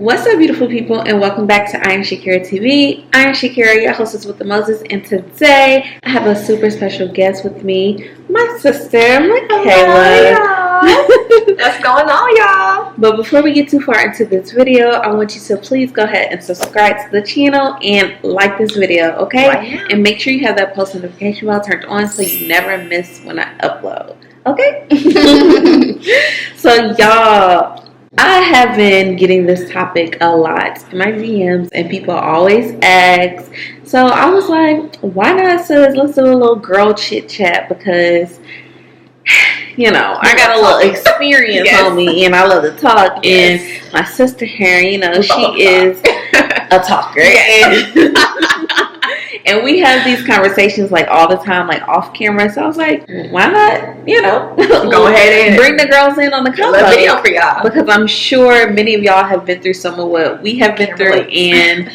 What's up, beautiful people, and welcome back to Am Shakera TV. Am Shakera, your hostess with the Moses, and today I have a super special guest with me, my sister, Michaela. What's going on, y'all? But before we get too far into this video, I want you to please go ahead and subscribe to the channel and like this video, okay? Right. And make sure you have that post notification bell turned on so you never miss when I upload, okay? So, y'all, I have been getting this topic a lot in my DMs, and people always ask. So I was like, why not? So let's do a little girl chit chat because, you know, I got a little experience on me, and I love to talk. And my sister here, you know, she is a talker. And we have these conversations like all the time, like off camera. So I was like, why not, you know, go ahead and bring the girls in on the convo video for y'all. Because I'm sure many of y'all have been through some of what we have been through, and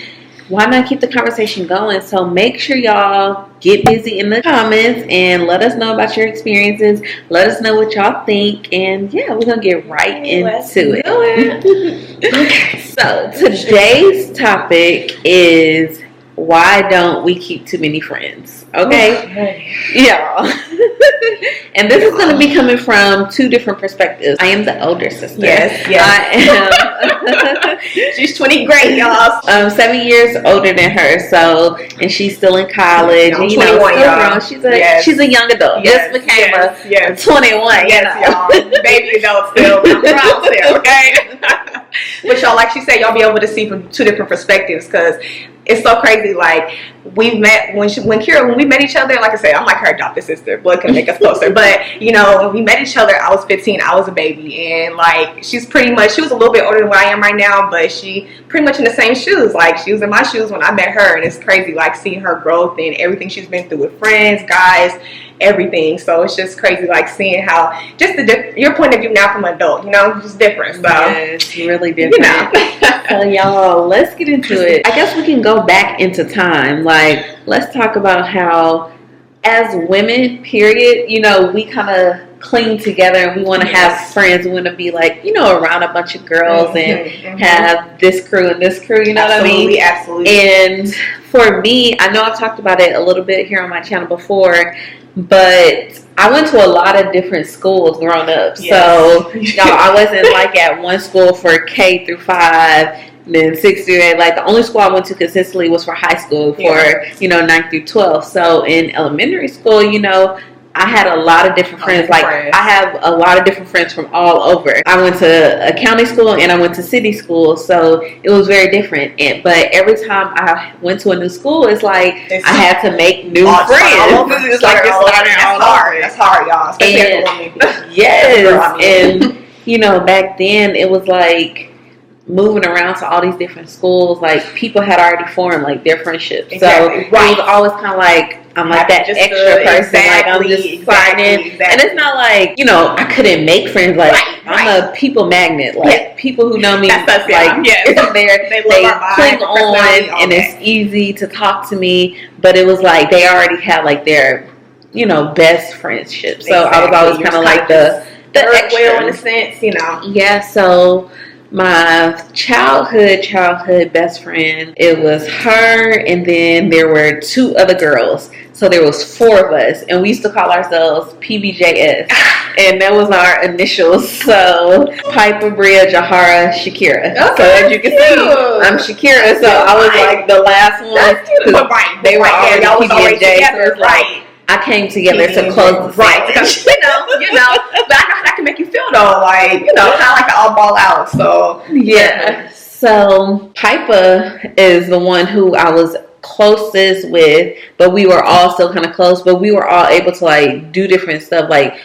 why not keep the conversation going? So make sure y'all get busy in the comments and let us know about your experiences. Let us know what y'all think, and yeah, we're gonna get right into it. Okay, so today's topic is, why don't we keep too many friends? Okay? Yeah. And this is going to be coming from two different perspectives. I am the older sister. Yes. I am. She's 20 great, y'all. 7 years older than her, so, and she's still in college. I'm and, 21, y'all. She's a young adult. Yes, Just became a 21. Yes, y'all. Baby adult still. I'm proud still, okay? But y'all, like she said, y'all be able to see from two different perspectives, because it's so crazy. Like, we met when we met each other. Like I said, I'm like her adopted sister. Blood can make us closer. But you know, when we met each other, I was 15. I was a baby, and like she was a little bit older than what I am right now. But she pretty much in the same shoes. Like, she was in my shoes when I met her, and it's crazy. Like, seeing her growth and everything she's been through with friends, guys, everything. So it's just crazy, like seeing how just your point of view now from an adult. You know, just different. So yeah, it's really different. You know. So y'all, let's get into it. I guess we can go back into time. Like, let's talk about how, as women, period, you know, we kind of cling together and we want to have friends. We want to be like, you know, around a bunch of girls and have this crew and this crew, you know what I mean? Absolutely. And for me, I know I've talked about it a little bit here on my channel before, but I went to a lot of different schools growing up. Yes. So, y'all, I wasn't like at one school for K through 5, then 6 through 8. Like, the only school I went to consistently was for high school for, you know, 9 through 12. So, in elementary school, you know, I had a lot of different friends. Like, I have a lot of different friends from all over. I went to a county school and I went to city school, so it was very different. But every time I went to a new school, it's like I had to make new friends. It's like you're starting all over. That's hard, y'all. Especially for women. Yes, and you know, back then it was like moving around to all these different schools. Like, people had already formed like their friendships, so it was always kind of like, I'm like that extra person, like I'm just signing. And it's not like, you know, I couldn't make friends. Like, I'm a people magnet. Like, people who know me, like, they cling on, and it's easy to talk to me. But it was like they already had like their, you know, best friendship. So I was always kind of like the extra, in a sense, you know. Yeah. So my childhood best friend, it was her, and then there were 2 other girls. So there was 4 of us, and we used to call ourselves PBJS, and that was our initials. So Piper, Bria, Jahara, Shakera. Okay, so as you can see, I'm Shakera. So I was like the last one. They were already PB&J. So it's like I came together to close the sandwich. you know. But I know how that can make you feel though. Like, you know, kind of like an all ball out. So yeah. So Piper is the one who I was closest with, but we were all still kind of close, but we were all able to like do different stuff. Like,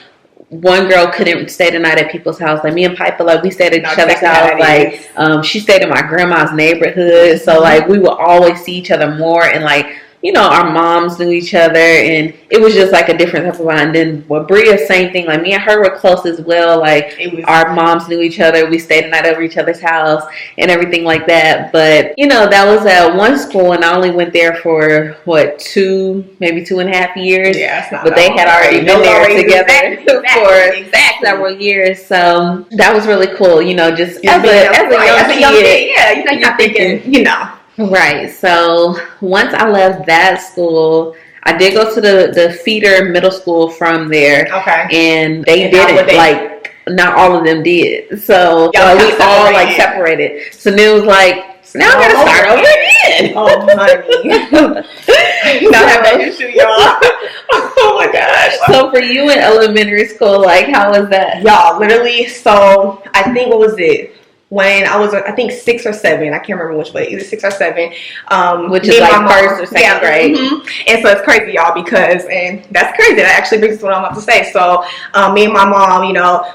one girl couldn't stay the night at people's house. Like, me and Piper, like, we stayed at each other's house. Like, she stayed in my grandma's neighborhood, so like we would always see each other more. And like, our moms knew each other, and it was just like a different type of bond. And with Bria, same thing. Like me and her were close as well. Like our moms knew each other. We stayed the night over each other's house and everything like that. But that was at one school, and I only went there for maybe 2.5 years. Yeah, but they had already been there together for several years. So that was really cool. Just as a young kid, you're not thinking, Right. So once I left that school, I did go to the feeder middle school from there. Okay. And they didn't not all of them did. So we all separated. So then it was like, now I gotta start over again. Oh, honey. Not have that issue, y'all. Oh my gosh. So for you in elementary school, like, how was that? Y'all, literally, so I think, what was it? When I was, I think 6 or 7, I can't remember which way, either 6 or 7. Which is like first or second grade. Mm-hmm. And so it's crazy, y'all, and that's crazy. That actually brings us to what I'm about to say. So me and my mom,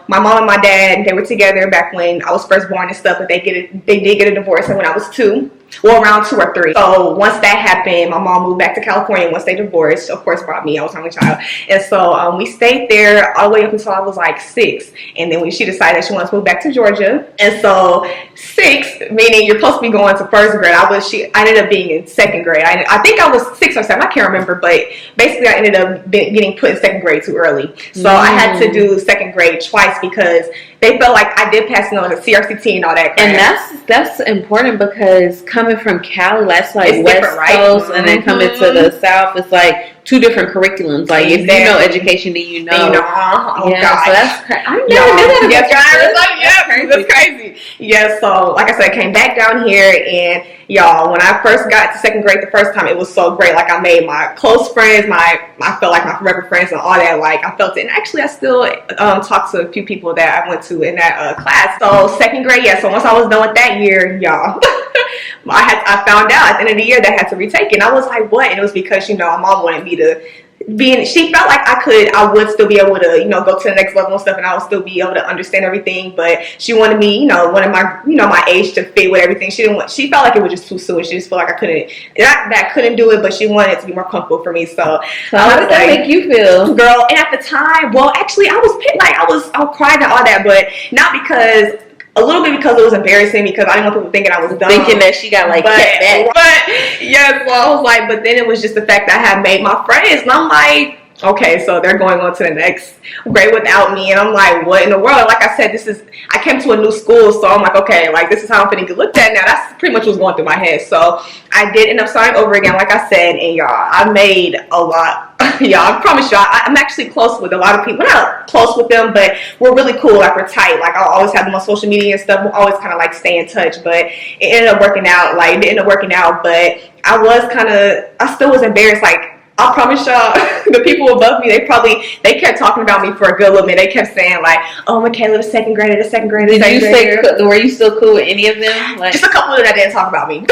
my mom and my dad, they were together back when I was first born and stuff, but they did get a divorce when I was 2. Well, around 2 or 3. So once that happened, my mom moved back to California. Once they divorced, of course, brought me. I was the only child. And so we stayed there all the way up until I was like 6. And then she decided that she wanted to move back to Georgia. And so 6, meaning you're supposed to be going to first grade. I ended up being in second grade. I think I was 6 or 7. I can't remember. But basically, I ended up getting put in second grade too early. So I had to do second grade twice because they felt like I did pass the CRCT and all that crap. And that's important because coming from Cali, that's like it's West Coast, right? And then coming to the South, it's like 2 different curriculums. Like if you know education, then you know. Oh yeah, gosh. so that's crazy. I never knew that. That's crazy. Yeah, so like I said, I came back down here, and y'all, when I first got to second grade the first time, it was so great. Like I made my close friends, I felt like my forever friends and all that. Like I felt it, and actually I still talk to a few people that I went to in that class. So second grade, yeah. So once I was done with that year, y'all, I found out at the end of the year that I had to retake it. And I was like, what? And it was because my mom wanted me to she felt like I would still be able to, go to the next level and stuff, and I would still be able to understand everything. But she wanted me, wanted my age to fit with everything. She felt like it was just too soon. She just felt like I couldn't do it, but she wanted it to be more comfortable for me. So how did that make you feel, girl? And at the time, well, actually, I was crying and all that, but not because. A little bit because it was embarrassing because I didn't want people thinking I was dumb. Thinking that she got kept back. But yes, well, I was like, but then it was just the fact that I had made my friends, and I'm like, okay, so they're going on to the next grade without me, and I'm like, what in the world? Like I said, I came to a new school, so I'm like, okay, like this is how I'm finna get looked at now. That's pretty much what's going through my head. So I did end up starting over again, like I said, and y'all, I made a lot. Y'all, I promise y'all, I'm actually close with a lot of people. Not close with them, but we're really cool. Like we're tight. Like I'll always have them on social media and stuff. We'll always kind of like stay in touch. But it ended up working out. But I still was embarrassed. Like I promise y'all, the people above me, they kept talking about me for a good little minute. They kept saying like, "Oh, Michaela, the second grader." Were you still cool with any of them? Like, just a couple of them that didn't talk about me.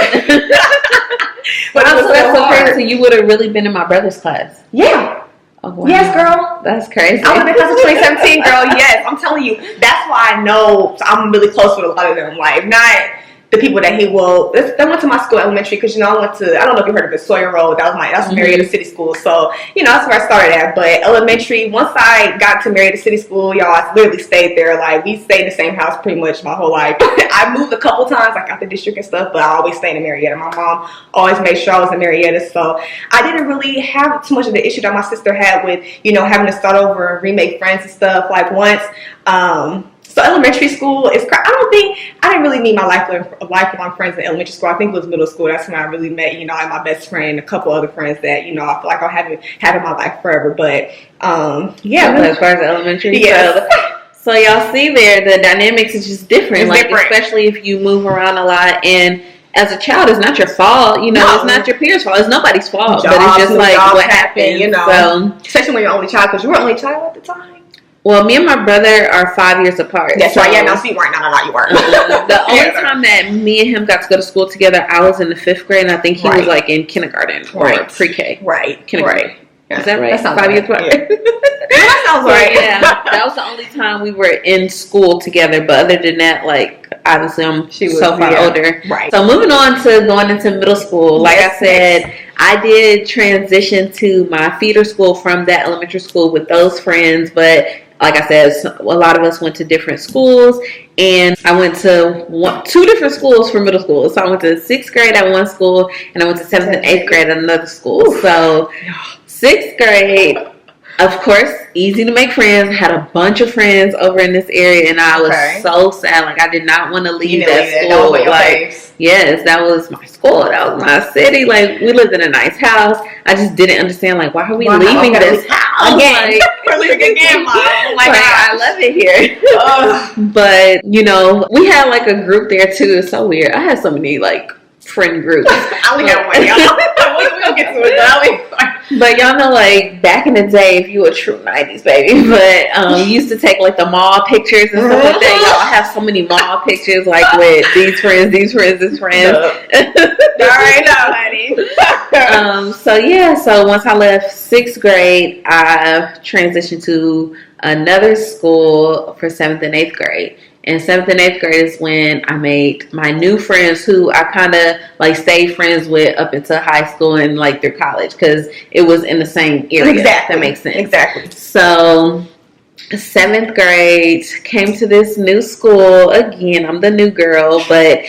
But that's so crazy. So you would have really been in my brother's class. Yeah. Oh, wow. Yes, girl. That's crazy. I was in the class of 2017, girl. Yes, I'm telling you. That's why I know I'm really close with a lot of them. Like, not the people that they went to my school elementary because, I don't know if you heard of it, Sawyer Road. That's Marietta City School. So, that's where I started at. But elementary, once I got to Marietta City School, y'all, I literally stayed there. Like, we stayed in the same house pretty much my whole life. I moved a couple times, like, out the district and stuff, but I always stayed in Marietta. My mom always made sure I was in Marietta. So, I didn't really have too much of the issue that my sister had with, having to start over and remake friends and stuff. Like, once, so elementary school is I didn't really meet my lifelong friends in elementary school. I think it was middle school. That's when I really met, my best friend, a couple other friends that, I feel like I'll have in my life forever. But, yeah. As far as elementary. Yes. So y'all see there, the dynamics is just different. Especially if you move around a lot, and as a child, it's not your fault. It's not your parents' fault. It's nobody's fault. But it's just like what happened. So, especially when you're only child, because you were only child at the time. Well, me and my brother are 5 years apart. That's right. Yeah, no, so you weren't. No, you weren't. The only time that me and him got to go to school together, I was in the 5th grade, and I think he was like in kindergarten or pre-K. Right. Kindergarten. Right. Is that right? That sounds 5 years apart. Yeah. That sounds right. Yeah, that was the only time we were in school together. But other than that, like, obviously I'm so far older. Right. So moving on to going into middle school, like I said, I did transition to my feeder school from that elementary school with those friends, but like I said, a lot of us went to different schools, and I went to two different schools for middle school. So I went to 6th grade at one school, and I went to 7th and 8th grade at another school. So 6th grade, of course, easy to make friends. Had a bunch of friends over in this area, and I was so sad. Like, I did not want to leave that school. Yes, that was my school. That was my city. Like, we lived in a nice house. I just didn't understand, like, why are we leaving this house? Again. Like, we're leaving again, Mom. Oh my God. I love it here. But, you know, we had, like, a group there, too. It's so weird. I had so many, like, friend groups. I only have one, y'all. We're going to get to it. But y'all know, like, back in the day, if you were a true 90s baby, but you used to take, like, the mall pictures and stuff like that. Y'all have so many mall pictures, like, with these friends, these friends, these friends. All right, honey. So, yeah, so once I left 6th grade, I transitioned to another school for 7th and 8th grade. And 7th and 8th grade is when I made my new friends, who I kind of like stayed friends with up until high school and like through college, because it was in the same area. Exactly. That makes sense. Exactly. So 7th grade, came to this new school. Again, I'm the new girl, but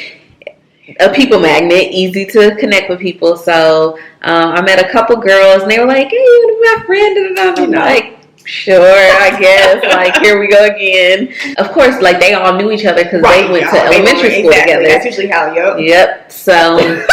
a people magnet, easy to connect with people. So I met a couple girls, and they were like, "Hey, you want to be my friend?" And I'm like, sure, I guess. Like, here we go again. Of course, like, they all knew each other because they went to elementary school together. That's usually how you. Yep. So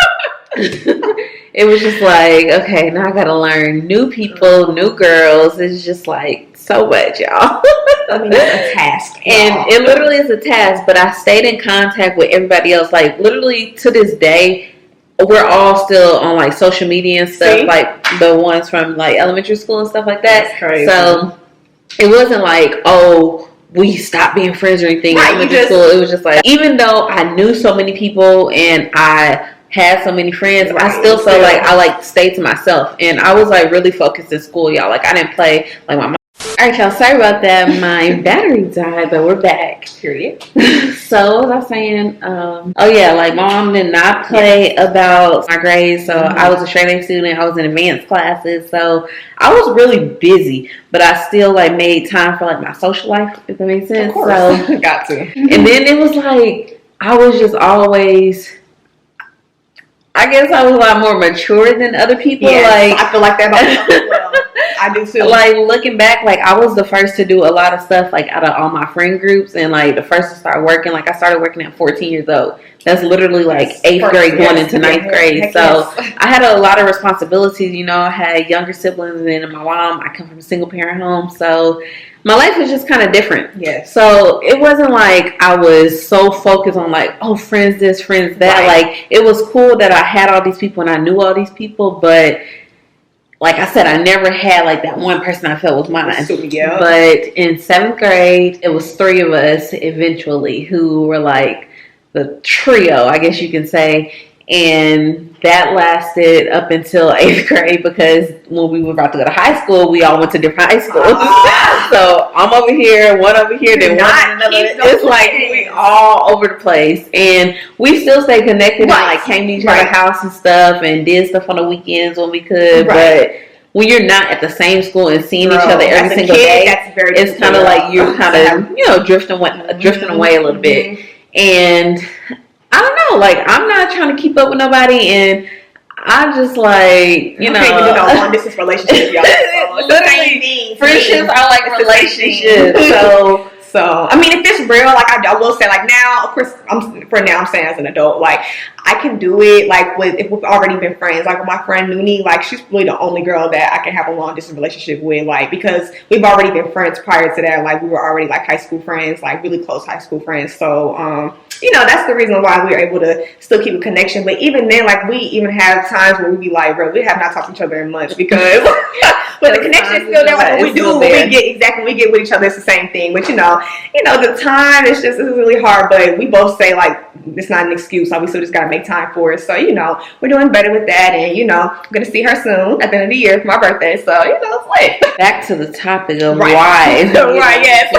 it was just like, okay, now I gotta learn new people, new girls. It's just like so much, y'all. I mean, it's a task. And it literally is a task, but I stayed in contact with everybody else. Like, literally to this day, we're all still on like social media and stuff. See? Like the ones from like elementary school and stuff like that. That's crazy. So it wasn't like, oh, we stopped being friends or anything. Right, elementary school. It was just like, even though I knew so many people and I had so many friends, right, I still felt like I like stayed to myself, and I was like really focused in school, y'all. Like, I didn't play like my mom. All right, y'all, sorry about that. My battery died, but we're back. Period. So, what was I saying? Oh, yeah, like, my mom did not play about my grades, so I was a straight A student. I was in advanced classes, so I was really busy, but I still, like, made time for, like, my social life, if that makes sense. Of course. So, got to. And then it was, like, I was just always... I guess I was a lot more mature than other people. Yes, like, I feel like that about myself as well. I do too. Like, looking back, like, I was the first to do a lot of stuff, like, out of all my friend groups, and like the first to start working. Like, I started working at 14 years old. That's literally like 8th grade going into 9th grade. So I had a lot of responsibilities. You know, I had younger siblings, and my mom, I come from a single parent home, so my life was just kind of different. Yes. So it wasn't like I was so focused on like, oh, friends this, friends that. Right. Like, it was cool that I had all these people and I knew all these people, but like I said, I never had like that one person I felt was mine. Yeah. But in 7th grade, it was 3 of us eventually who were like the trio, I guess you can say. And that lasted up until 8th grade, because when we were about to go to high school, we all went to different high schools. So I'm over here, one over here, then one another. It's like we all over the place, and we still stay connected. And like came to each other's house and stuff, and did stuff on the weekends when we could. But when you're not at the same school and seeing each other every single day, it's kind of like you're kind of drifting away a little bit. And I don't know, like, I'm not trying to keep up with nobody, and I just like, you know. Can't even do no long distance relationship, y'all. Literally, friendships are like relationships. So, I mean, if it's real, like, I will say, like, now, of course, I'm saying as an adult, like, I can do it, like, if we've already been friends. Like, with my friend Noonie, like, she's really the only girl that I can have a long distance relationship with, like, because we've already been friends prior to that. Like, we were already, like, high school friends, like, really close high school friends. So, you know, that's the reason why we were able to still keep a connection. But even then, like, we even have times where we be like, bro, we have not talked to each other in months, because but the connection is still there. Like, when we get with each other, it's the same thing. But you know, the time it's really hard. But we both say, like, it's not an excuse. Like, we still just gotta make time for it. So, you know, we're doing better with that, and you know, I'm gonna see her soon at the end of the year for my birthday. So, you know, it's like back to the topic of why. Right, yes.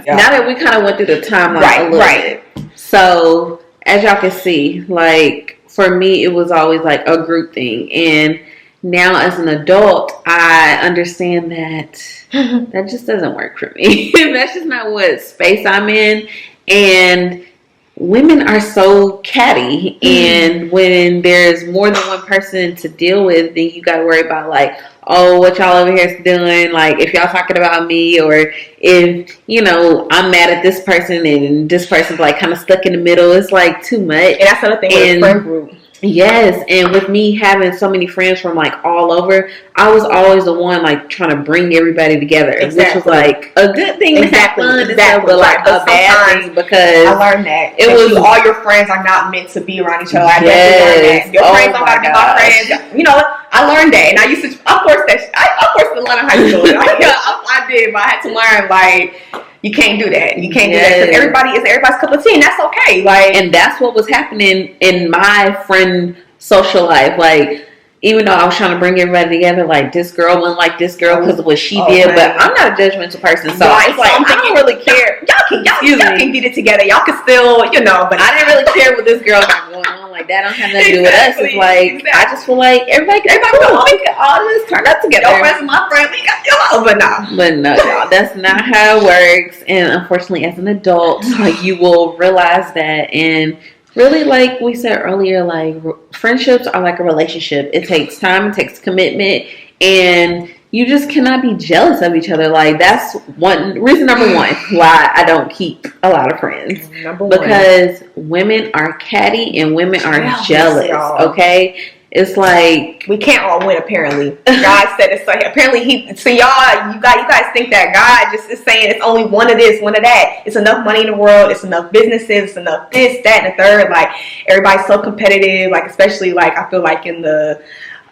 Now that we kind of went through the timeline a little bit. So, as y'all can see, like, for me, it was always like a group thing. And now as an adult, I understand that that just doesn't work for me. That's just not what space I'm in. And women are so catty, and when there's more than one person to deal with, then you got to worry about like, oh, what y'all over here is doing, like if y'all talking about me, or if, you know, I'm mad at this person and this person's like kind of stuck in the middle. It's like too much. And that's the other thing with a friend group. Yes, and with me having so many friends from like all over, I was always the one like trying to bring everybody together, which was like a good thing to have fun, but like a bad thing, because I learned that it was all your friends are not meant to be around each other. I definitely learned that. Your friends don't gotta be my friends. You know, I learned that, and I used to, of course, in Atlanta high school, I did, but I had to learn like, you can't do that. You can't do that, because everybody's cup of tea, and that's okay. Like, and that's what was happening in my friend social life. Like, even though I was trying to bring everybody together, like this girl wasn't like this girl because of what she did. Man. But I'm not a judgmental person, so it's like I don't really care. Y'all can get it together. Y'all can still, you know. But I didn't really care what this girl got going on. Like that don't have nothing to do with us. It's like I just feel like everybody can all this turn up together. Your friends, my friend, we got but no, y'all, that's not how it works. And unfortunately, as an adult, like you will realize that. And really, like we said earlier, like friendships are like a relationship. It takes time, it takes commitment, and you just cannot be jealous of each other. Like that's reason number one why I don't keep a lot of friends. Because women are catty and women are jealous. Okay, it's like we can't all win. Apparently, God said it. So apparently, you guys think that God just is saying it's only one of this, one of that. It's enough money in the world. It's enough businesses. It's enough this, that, and the third. Like everybody's so competitive. Like especially like I feel like in the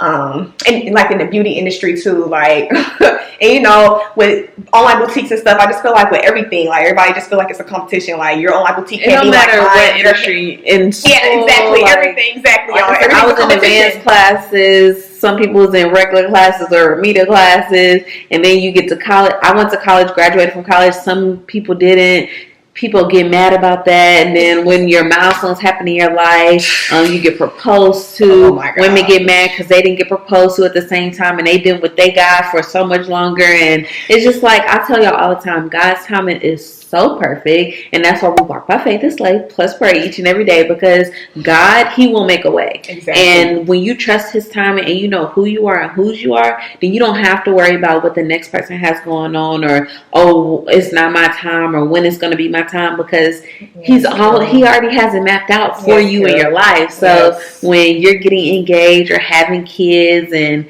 and like in the beauty industry too, like, and you know, with online boutiques and stuff, I just feel like with everything, like everybody just feel like it's a competition. Like your online boutique can't be like what industry in school, exactly, like, everything, exactly. Like I was in advanced classes. Some people was in regular classes or media classes, and then you get to college. I went to college, graduated from college. Some people didn't. People get mad about that, and then when your milestones happen in your life, you get proposed to. Oh my God. Women get mad because they didn't get proposed to at the same time, and they did what they got for so much longer. And it's just like I tell y'all all the time, God's timing is so perfect, and that's why we walk by faith and slave plus pray each and every day, because God, He will make a way. Exactly. And when you trust His timing and you know who you are and whose you are, then you don't have to worry about what the next person has going on, or oh, it's not my time, or when it's going to be my time, because He already has it mapped out for you in your life. So when you're getting engaged or having kids and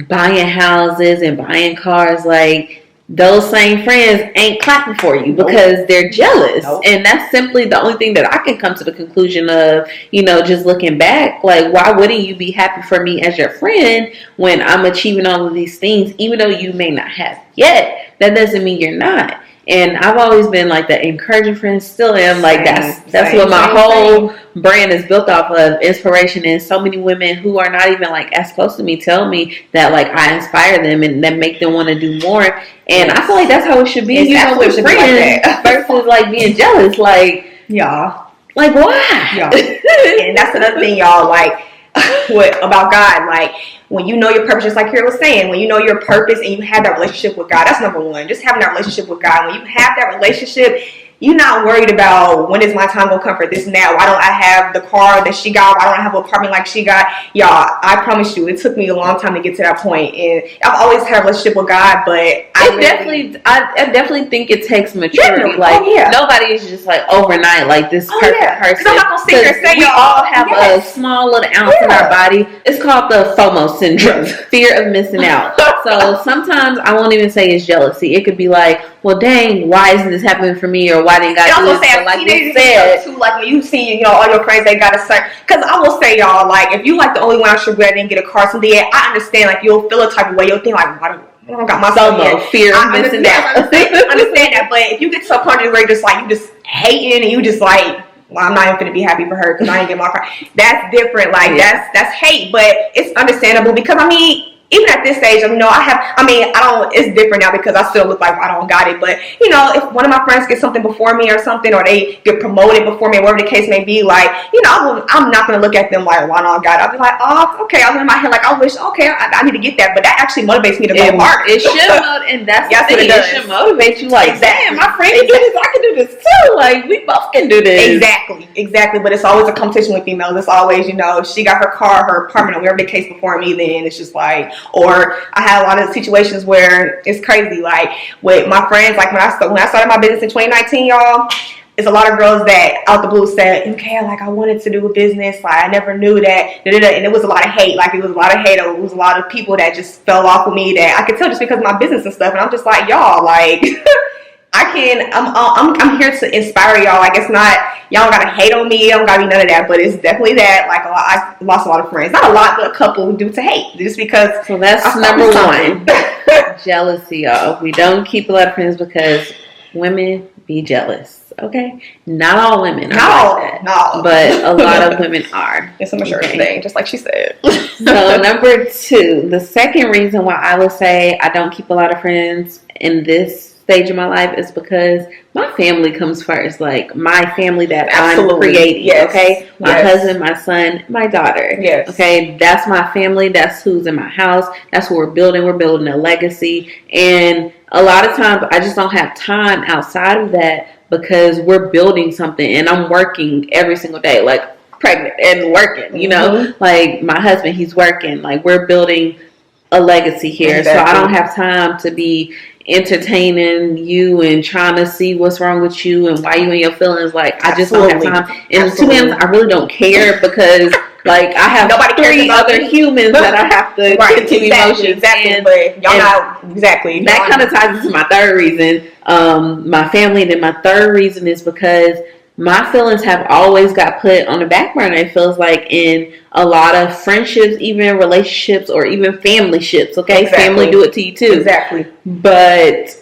buying houses and buying cars, like those same friends ain't clapping for you because they're jealous. And that's simply the only thing that I can come to the conclusion of, you know, just looking back. Like, why wouldn't you be happy for me as your friend when I'm achieving all of these things, even though you may not have yet? That doesn't mean you're not. And I've always been like the encouraging friend, still am. Like that's what my whole brand is built off of, inspiration. And so many women who are not even like as close to me tell me that like I inspire them and that make them want to do more. And I feel like that's how it should be, you know, with friends versus like being jealous. Like like why? And that's another thing, y'all. Like about God, like when you know your purpose, just like Kira was saying, when you know your purpose and you have that relationship with God, that's number one. Just having that relationship with God. When you have that relationship, you're not worried about when is my time gonna come for this and that. Why don't I have the car that she got? Why don't I have an apartment like she got? Y'all, I promise you, it took me a long time to get to that point. And I've always had a relationship with God, but I definitely think it takes maturity. Like nobody is just like overnight like this perfect person. I'm not gonna sit here and say we all have a small little ounce in our body. It's called the FOMO syndrome, fear of missing out. So sometimes I won't even say it's jealousy. It could be like, well, dang, why isn't this happening for me, or why didn't God do this? So like you said, too, like when you see, you know, all your friends, they got a certain. Because I will say, y'all, like if you like the only one out your grade didn't get a car someday, I understand. Like you'll feel a type of way. You'll think like, I don't got my FOMO, fear of missing out. I understand that, but if you get to a point where you're just like you just hating and you just like, well, I'm not even gonna be happy for her because I ain't get my car. That's different. Like that's hate, but it's understandable because I mean, even at this stage, you know, it's different now because I still look like I don't got it. But, you know, if one of my friends gets something before me or something, or they get promoted before me, whatever the case may be, like, you know, I'm not going to look at them like, why not got it? I'll be like, oh, okay. I'll in my head like, I wish, okay, I need to get that. But that actually motivates me to go harder. It should motivate, and that's the thing. It should motivate you. Like, damn, my friend can do this. I can do this too. Like, we both can do this. Exactly. But it's always a competition with females. It's always, you know, she got her car, her apartment, or whatever the case before me. Then it's just like, or I had a lot of situations where it's crazy. Like with my friends, like when I started my business in 2019, y'all. There's a lot of girls that out the blue said, okay, like I wanted to do a business, like I never knew that, and it was a lot of hate. Like it was a lot of hate. It was a lot of people that just fell off with me that I could tell just because of my business and stuff. And I'm just like, y'all, like I'm here to inspire y'all. Like it's not, y'all don't gotta hate on me. Y'all don't gotta be none of that. But it's definitely that. Like I lost a lot of friends, not a lot, but a couple due to hate, just because. So that's number one. Jealousy, y'all. We don't keep a lot of friends because women be jealous. Okay, not all women are like that, no, but a lot of women are. It's a maturity thing, just like she said. So number two, the second reason why I would say I don't keep a lot of friends in this stage of my life is because my family comes first. Like my family that I'm creating. Yes. Okay, my husband, my son, my daughter. Yes. Okay, that's my family. That's who's in my house. That's what we're building. We're building a legacy, and a lot of times I just don't have time outside of that because we're building something, and I'm working every single day, like pregnant and working. You know, like my husband, he's working. Like we're building a legacy here, exactly. So I don't have time to be entertaining you and trying to see what's wrong with you and why you and your feelings. Like I just don't have time. And to be honest, I really don't care because like I have three other humans that I have to continue emotions. But y'all not exactly. That kind of ties into my third reason, my family. And then my third reason is because my feelings have always got put on the back burner. It feels like in a lot of friendships, even relationships, or even family ships. Okay, family do it to you too. Exactly. But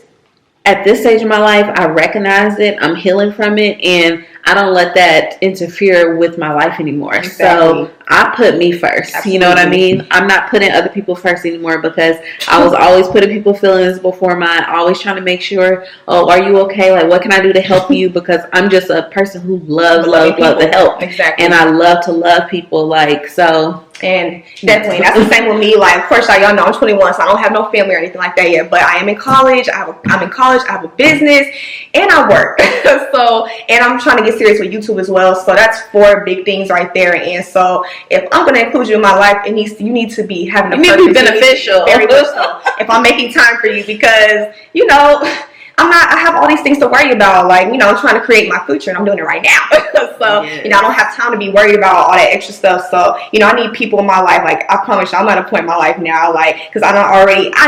at this stage of my life, I recognize it. I'm healing from it, and I don't let that interfere with my life anymore. Exactly. So I put me first. Absolutely. You know what I mean? I'm not putting other people first anymore because I was always putting people's feelings before mine. Always trying to make sure, oh, are you okay? Like, what can I do to help you? Because I'm just a person who loves to help. Exactly. And I love to love people. Like, so. And definitely, that's the same with me. Like, of course, y'all know I'm 21, so I don't have no family or anything like that yet. But I am in college. I'm in college. I have a business, and I work. So, and I'm trying to get serious with YouTube as well. So that's 4 big things right there. And so, if I'm going to include you in my life, you need to be having a purpose. You need to be beneficial. Very much so. If I'm making time for you, because you know. I have all these things to worry about, like, you know, I'm trying to create my future and I'm doing it right now. So, you know, I don't have time to be worried about all that extra stuff. So, you know, I need people in my life. Like, I promise you, I'm at a point in my life now, like, because I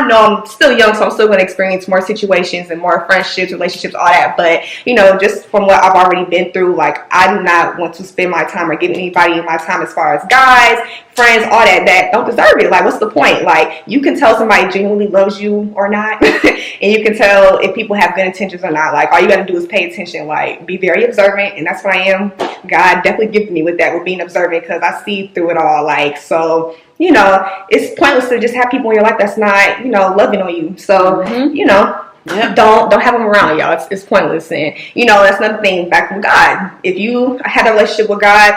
know I'm still young, so I'm still going to experience more situations and more friendships, relationships, all that. But, you know, just from what I've already been through, like, I do not want to spend my time or give anybody in my time as far as guys, friends, all that don't deserve it. Like, what's the point? Like, you can tell somebody genuinely loves you or not, and you can tell if people have good intentions or not. Like, all you gotta do is pay attention. Like, be very observant, and that's what I am. God definitely gifted me with that, with being observant, because I see through it all. Like, so, you know, it's pointless to just have people in your life that's not, you know, loving on you. So, you know. Yep. Don't have them around, y'all. It's pointless. And, you know, that's another thing back from God. If you had a relationship with God,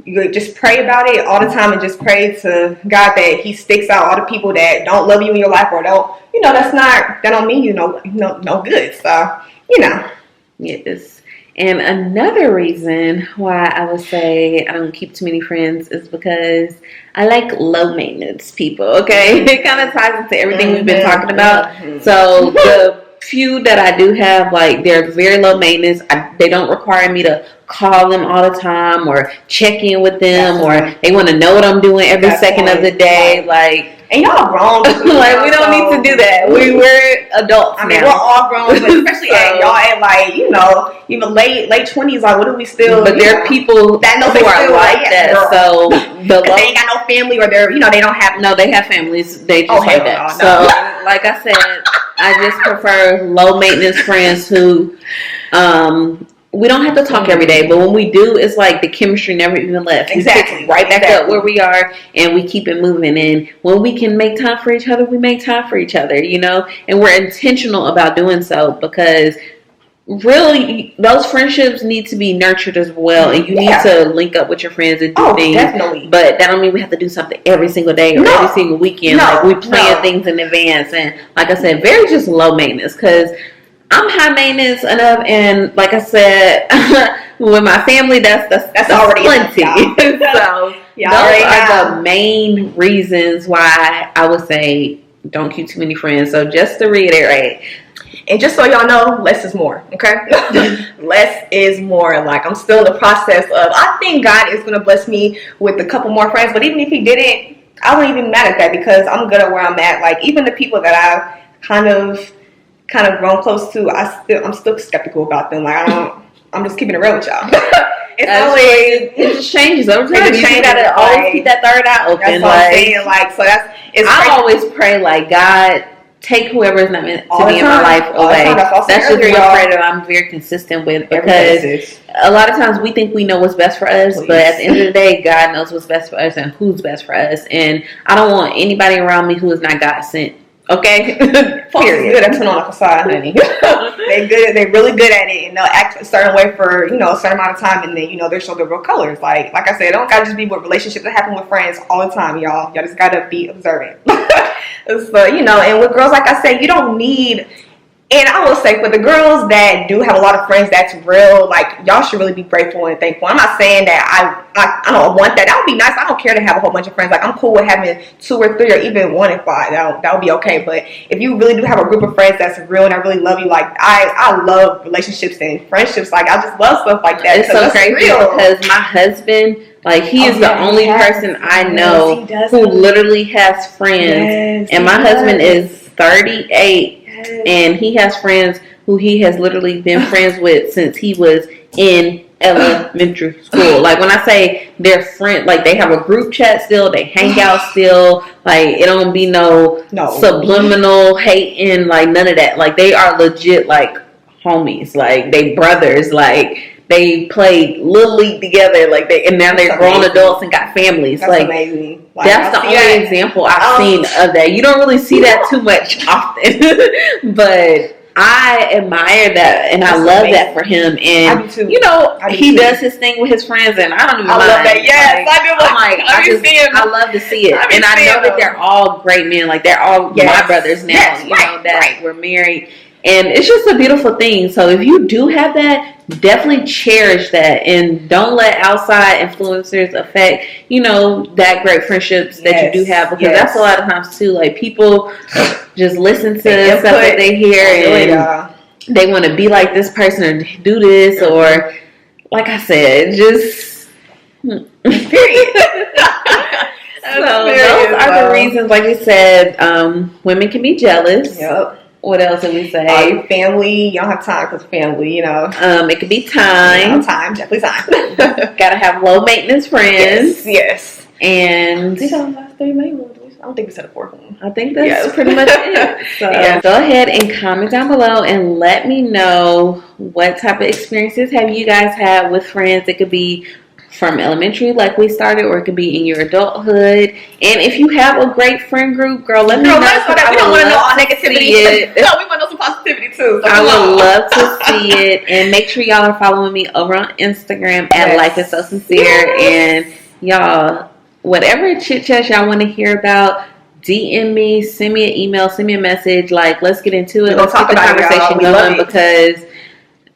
you just pray about it all the time and just pray to God that He sticks out all the people that don't love you in your life or don't, you know, that don't mean you no good. So, you know. Yes. And another reason why I would say I don't keep too many friends is because I like low maintenance people. Okay. It kind of ties into everything we've been talking about. So the few that I do have, like, they're very low maintenance. They don't require me to call them all the time or check in with them, or they want to know what I'm doing every second of the day. Like, and y'all grown. Like, we don't need to do that. We're adults. I mean, we're all grown, but especially y'all at, like, you know, even late 20s. Like, what do we still? But there are people that know who are like that. Girl. So they ain't got no family, or they're, you know, they don't have. No, they have families. They just like that. So, like I said, I just prefer low maintenance friends who we don't have to talk every day, but when we do, it's like the chemistry never even left. Exactly. We pick right back up where we are, and we keep it moving. And when we can make time for each other, we make time for each other, you know? And we're intentional about doing so, because really those friendships need to be nurtured as well, and you need to link up with your friends and do things. Definitely. But that don't mean we have to do something every single day or every single weekend. Like, we plan things in advance, and like I said, very just low maintenance, because I'm high maintenance enough, and like I said, with my family, that's already plenty. So those are the main reasons why I would say don't keep too many friends. So just to reiterate, and just so y'all know, less is more, okay? Less is more. Like, I'm still in the process of, I think God is going to bless me with a couple more friends, but even if he didn't, I wouldn't even mad at that, because I'm good at where I'm at. Like, even the people that I've kind of grown close to, I'm still skeptical about them. Like, I'm just keeping it real with y'all. It just changes over time. You gotta always keep that third eye open. That's what I'm saying. Like, so I always pray, like, God, take whoever is not meant to be in my life away. That's just one prayer that I'm very consistent with, because a lot of times we think we know what's best for us, but at the end of the day, God knows what's best for us and who's best for us. And I don't want anybody around me who is not God sent. Okay? Period. Good at putting on a facade, honey. They're really good at it, and they'll act a certain way for, you know, a certain amount of time, and then, you know, they'll show their real colors. Like I said, it don't gotta just be with relationships that happen with friends all the time, y'all. Y'all just gotta be observant. So, you know, and with girls, like I said, you don't need. And I will say, for the girls that do have a lot of friends that's real, like, y'all should really be grateful and thankful. I'm not saying that I don't want that. That would be nice. I don't care to have a whole bunch of friends. Like, I'm cool with having 2 or 3 or even 1 and 5. That would be okay. But if you really do have a group of friends that's real and I really love you, like, I love relationships and friendships. Like, I just love stuff like that. It's so crazy because my husband, like, he is the only person I know who literally has friends. And my husband is 38. And he has friends who he has literally been friends with since he was in elementary school. Like, when I say they're friends, like, they have a group chat still, they hang out still. Like, it don't be no subliminal hating, like, none of that. Like, they are legit, like, homies. Like, they brothers. Like, they played Little League together. Like, and now they're grown adults and got families. That's like, amazing. Like, that's the only example I've seen of that. You don't really see that too much often. But I admire that, and I love that for him. And I do too. You know, he does his thing with his friends, and I don't even mind. I love that. Yes, like, I do. I love to see it, and I know that they're all great men. Like, they're all my brothers now. Yes, you know that we're married. And it's just a beautiful thing. So if you do have that, definitely cherish that, and don't let outside influencers affect, you know, that great friendships that you do have, because that's a lot of times too, like, people just listen to stuff that they hear and they want to be like this person or do this, or, like I said, just period. So those are the reasons, like you said, women can be jealous. Yep. What else did we say? Family. You don't have time for family, you know. It could be time. Definitely time. Gotta have low maintenance friends. Yes. And these are the last 3 main ones. I don't think we said a 4th one. I think that's pretty much it. So go ahead and comment down below and let me know what type of experiences have you guys had with friends. It could be from elementary, like we started, or it could be in your adulthood. And if you have a great friend group, girl, let me know. We don't want to know all negativity. No, we want to know some positivity too. So I would love to see it. And make sure y'all are following me over on Instagram at lifeissosincere. And y'all, whatever chit chat y'all want to hear about, DM me, send me an email, send me a message. Like, let's get into it. Let's get the conversation going, because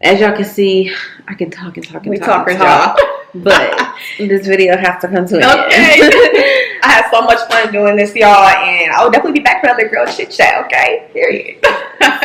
as y'all can see, I can talk and talk and talk. But this video has to come to an end. I had so much fun doing this, y'all, and I will definitely be back for another girl chit chat, okay? Period.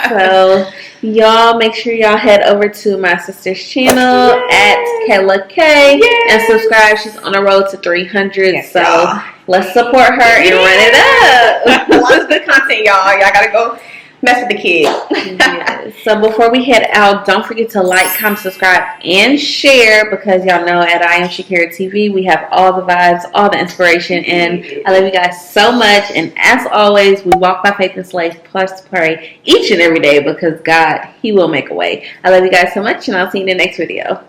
So, y'all, make sure y'all head over to my sister's channel at Kayla K and subscribe. She's on the road to 300, so let's support her and run it up. Lots of good content, y'all. Y'all gotta go mess with the kids. Yes. So before we head out, don't forget to like, comment, subscribe, and share, because y'all know at I Am Shakera TV we have all the vibes, all the inspiration, and I love you guys so much. And as always, we walk by faith and slaves plus pray each and every day, because God, He will make a way. I love you guys so much, and I'll see you in the next video.